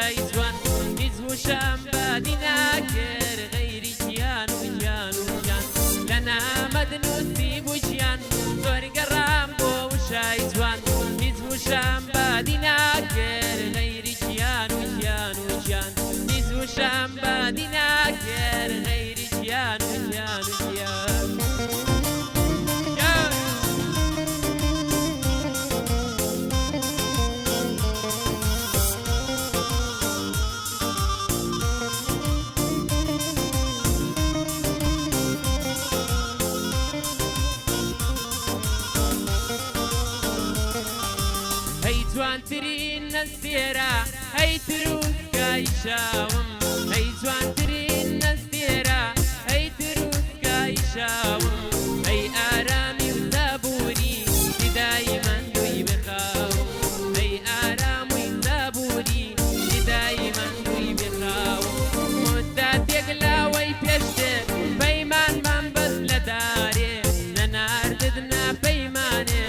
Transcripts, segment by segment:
وشای جوان هیچ وشم بادی ناکر غیری گیان و گیان و گیان لەنامەد نووسی بووشیان زۆر گەڕام بۆ وشای جوان هیچ وشم بادی ناکر غیری گیان و گیان و گیان هیچ وشم بادی ناکر غیری گیان و گیان و گیان جوانترین نەستێرە هەی تروسکای شاوم هەی جوانترین نەستێرە هەی تروسکای شاوم هەی ئارامی و زەبووری دیدای من دوی بخاوم هەی ئارامی زەبووری دیدای من دوی بخاوم مدەتێک لاوەی پێشتر پەیمانمان بەس لە دارێ نەناردت ناپەیمانێ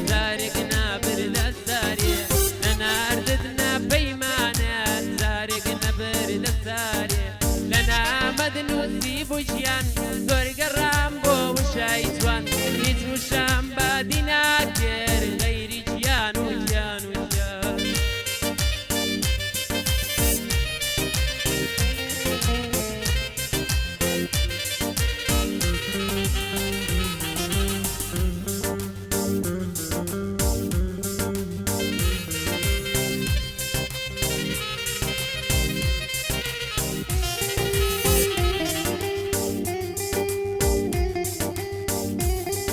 زارێک نابردە سارێ نەناردت ناپەیمانێت زارێک نەبردە سارێ لەنامەد نووسی بووشیان زۆر گەڕام بۆ وشای جوان هیچ وشم بادی ناکر غەیری گیان و گیان و گیان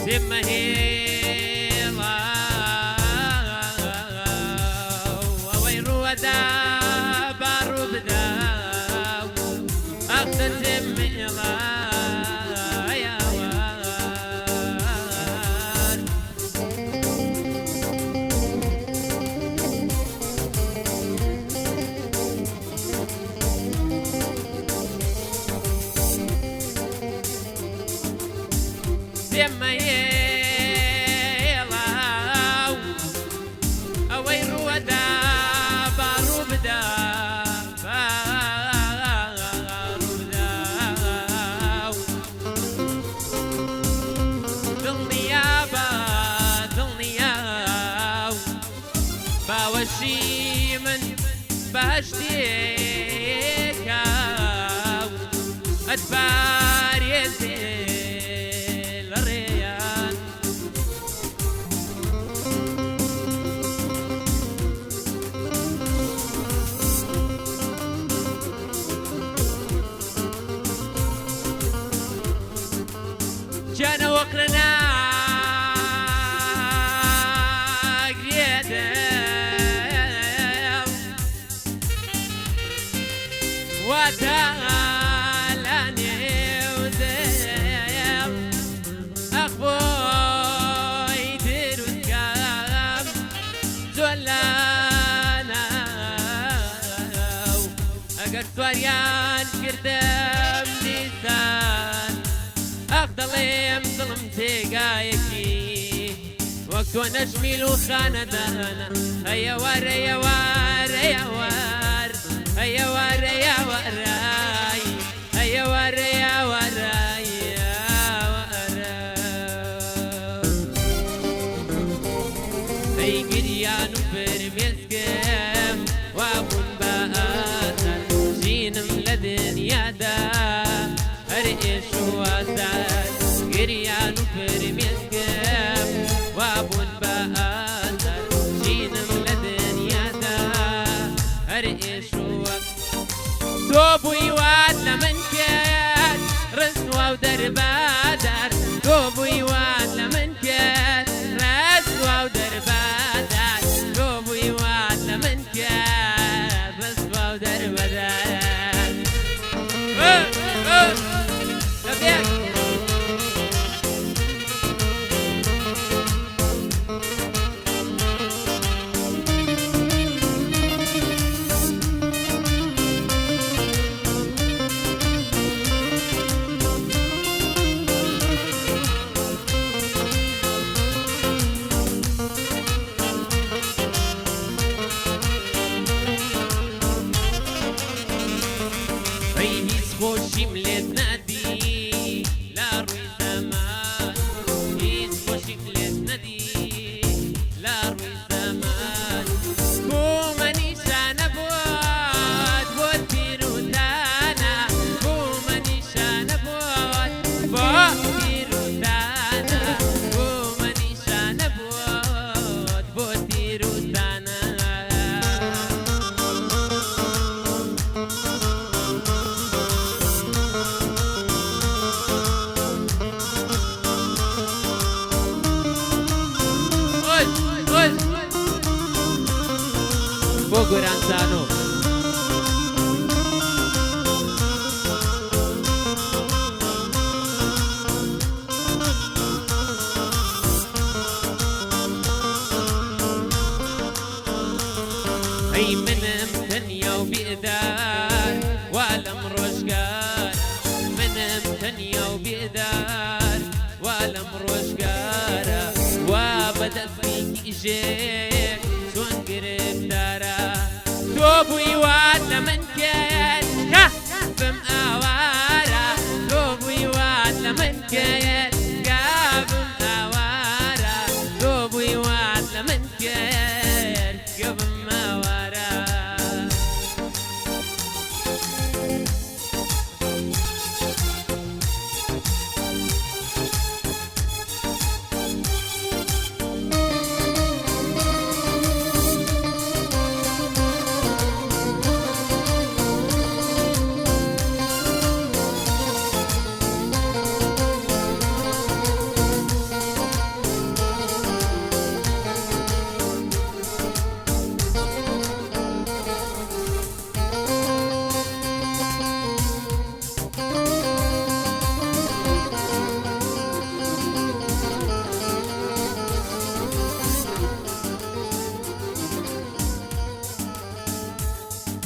زمە هێڵا ئەوەی ڕووەدا باڕوو بدە ئەختە زمە هێڵا زمە هێڵا ئەوەی ڕووەدا باڕوو بدە باڕوو بدە دڵنیابە دڵنیاو باوەشی من بەهەشتێکە ئەتبارێزێ جانا وقلنا قريدم وتعالاني وزيم أخوي دروس كام زولانا أقر سواريان كردم لسان أفضليم ظلم تقايكي وقت ونشميل وخاندانا هيا وار هيا وار هيا وار هيا وار هيا وراي هيا وار هيا وراي هي قريان وبرمسكم وابن بآثر جينم لدنيا دا هرئيش واسار قريان وبرمسكم وابن بآثر جينم لدنيا دا هرئيش توبوي واد لمن كان رسوة ودربادر توبوي واد لمن كان رسوة ودربادر توبوي واد لمن كان رسوة ودربادر گۆرانزانۆ ئەی منم تەنیا و بێدار وا لەم ڕۆژگار منم تەنیا و بێدار وا لەم ڕۆژگارە وا بەدەستی کیژێک چۆن گرفتارە تۆ بووی وات لە من کرد کە بم ئاوارە تۆ بووی وات لە من کرد کە بم ئاوارە تۆ بووی وات لە من کرد کە بم ئاوارە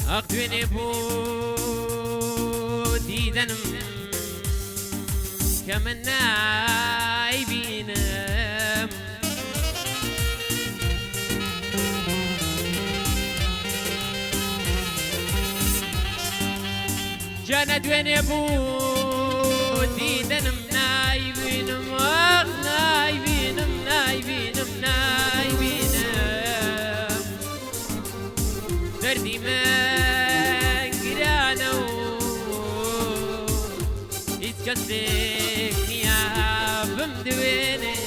ئەقدوێنێ بۆ دیدەنم کە من نایبینم جانە دوێنێ بۆ دیدەنم نایبینم نایبینم نایبینم نایبینم دەردی من گرانە و هیچ کەسێک نییە بمدوێنێ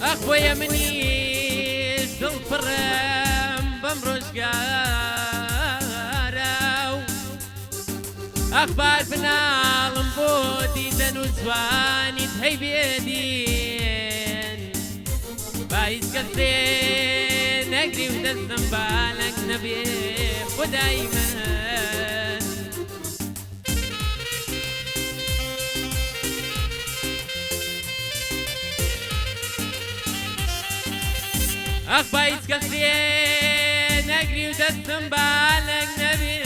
ئەخ بۆیە منیش دڵپڕم بەم ڕۆژگارە و ئەخبار بناڵم بۆ دیدەن و جوانیت هەی بێدین با هیچ کەسێ نەگری و دەستم بالەک نەبێ خودای من ئەخ با هیچ کەسێ نەگری و دەستم بالەک نەبێ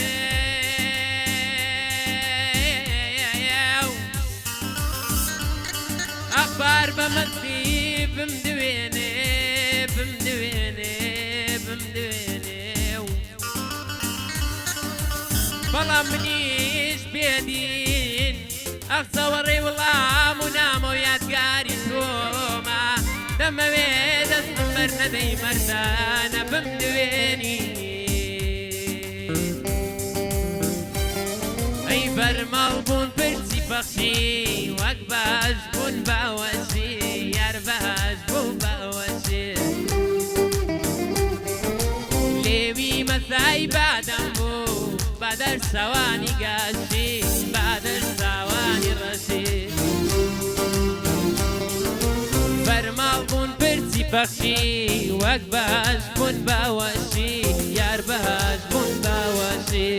ئەخبار بەمەستی بمدوێنێ بمدوێنێ بمدوێنێ بەڵام منیش بێدین ئەخ زەوەڕێ وەڵام و نامە و یادگاری تۆمە دەمەوێ دەستم بەرنەدەی مەردانە بمدوێنی ئەی بەرمەڵ بوون پرچی بەخشی وەک باش بوون باوەشی یار باش بوون باوەشی لێوی مەسای بادەم بوو با دەرسەوانی گاشتی با دەرسەوانی ڕەشی بەرماڵ بوون پرچی بەخشی وەک باش بوون باوەشی یار باش بوون باوەشی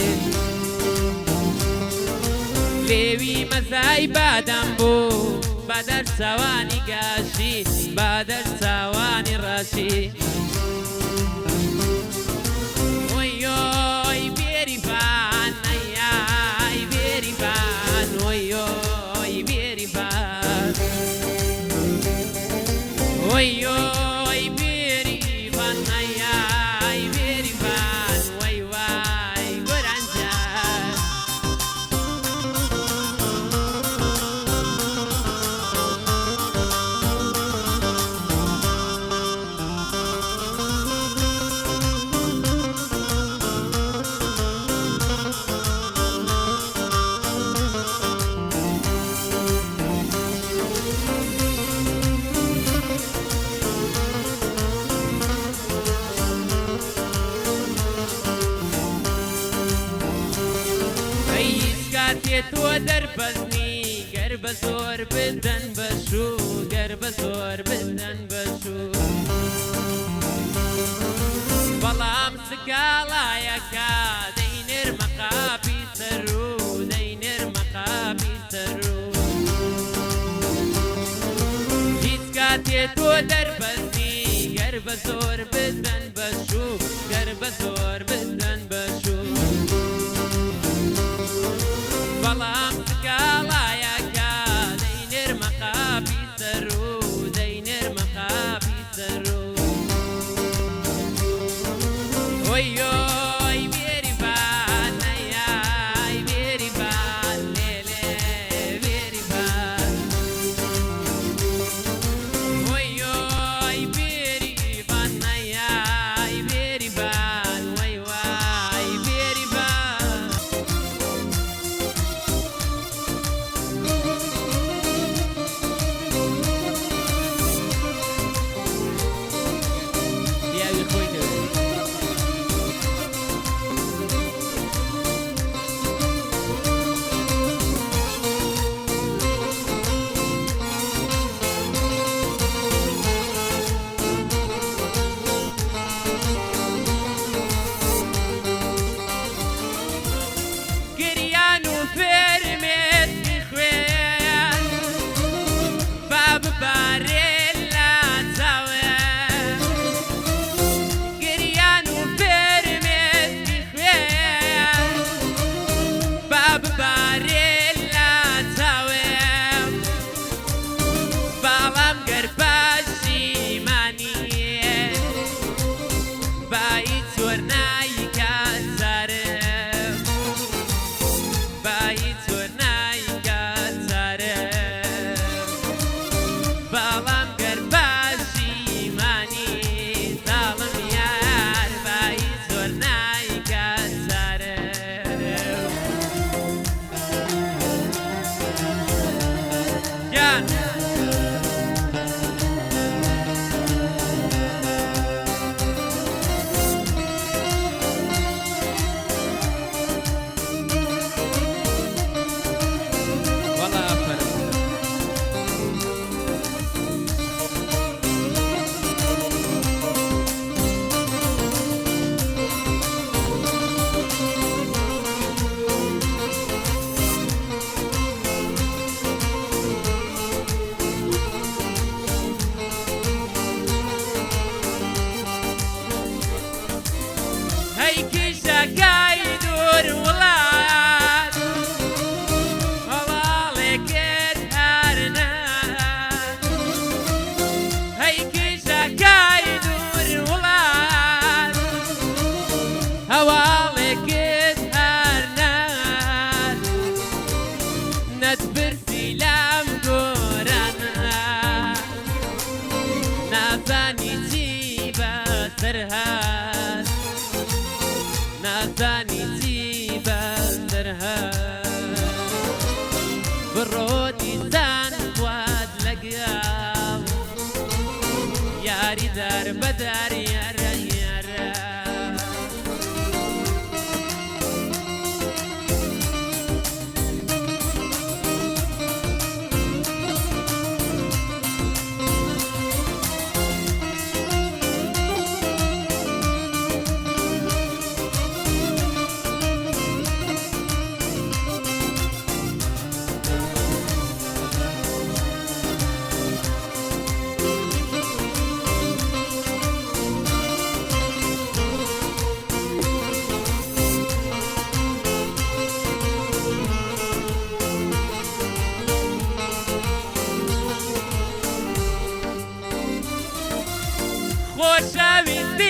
لێوی مەسای بادەم بوو با دەرسەوانی گاشتی با دەرسەوانی ڕەشی وەیۆی بێریفان ئەیای بێریفان وەیۆی بێریفان وەیۆی بێریفان ئەیای بێریفان وەی وای گۆرانجان کاتێ تۆ دەربەزنی گەر بە زۆر بدەن بەشوو گەر بە زۆر بدەن بەشوو بەڵام سکاڵایەکە دەینێرمە قاپی سەرروو دەینێرمە قاپی سەرروو هیچ کاتێ تۆ دەربەزنی گەر بە زۆر بدەن بەشوو گەر بە زۆر بدەن بەشوو بەڵام سکاڵایەکە دەینێرمە قاپی سەرروو دەینێرمە قاپی سەرروو وەیۆی بێریبان نەیای بێریبان لێلێ بێریبان وەیۆی بێریبان نەیای بێریبان وەی وای بێریبان پیاوی خۆی دەوێت گریان و فێرمێت بخوێن با ببارێت لە چاوێن گریان و فێرمێت بخوێن با ببارێت لە چاوێن باڵام گەر پەشیمانیە با هیچ وەرنایی کاتزارم با هیچ وەرنایی کاتزارم باڵام گەر پەشیمانی ساڵم یار با هیچ وەرنایی کاتزارم گیان والله ئافرەت هەی کیژەکەی دوور وڵات هەواڵێکت هەرنا هەی کیژەکەی دوور وڵات هەواڵێکت هەرنا نەتبرسی لەم گۆرانە نازانی چی بەسەر هات نازانی چی بەسەر هات بڕۆ دیزان خوات لەگەڵ یاری دار بەدار یارە یارە خۆشەویستی